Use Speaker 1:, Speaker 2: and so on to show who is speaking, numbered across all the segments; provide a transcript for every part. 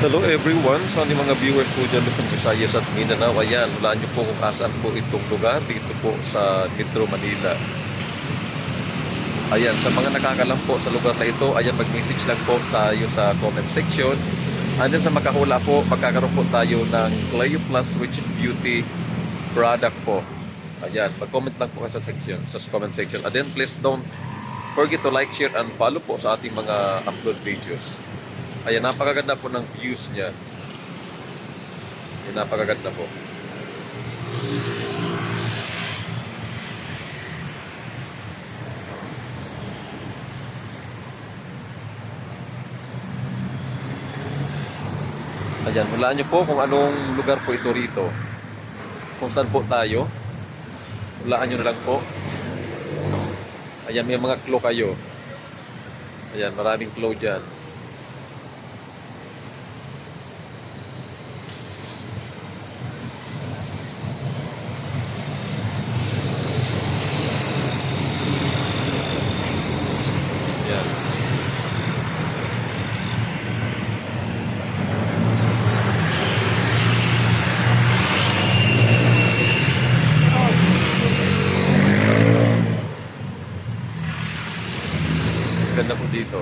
Speaker 1: Hello everyone, sa ating mga viewers po dyan sa Visayas at Mindanao. Ayan, wala niyo po kung saan po itong lugar dito po sa Metro Manila. Ayan, sa mga nakakalam po sa lugar na ito, ayan, mag-message lang po tayo sa comment section. And then sa makahula po, magkakaroon po tayo ng Cleo Plus Rich Beauty product po. Ayan, mag-comment lang po sa comment section. And then please don't forget to like, share, and follow po sa ating mga upload videos. Ayan, napakaganda po ng views niya. Ayan, napakaganda po. Ayan, hulaan niyo po kung anong lugar po ito rito. Kung saan po tayo. Hulaan niyo na lang po. Ayan, may mga clue kayo. Ayan, maraming clue dyan. Ayan. Ganda po dito.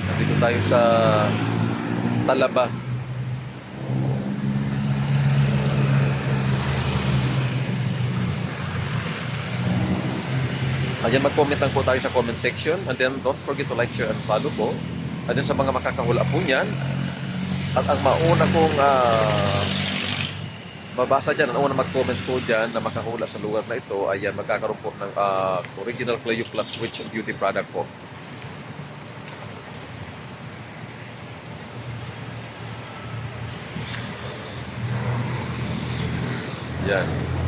Speaker 1: Nandito tayo sa Talaba. Ayan, mag-comment lang po tayo sa comment section. And then don't forget to like, share, and follow po. And then sa mga makakahula po niyan, at ang mauna kong babasa dyan, ang una mag-comment po dyan na makahula sa lugar na ito, ayan, magkakaroon po ng original Cleo Plus Rich Beauty product po. Yan.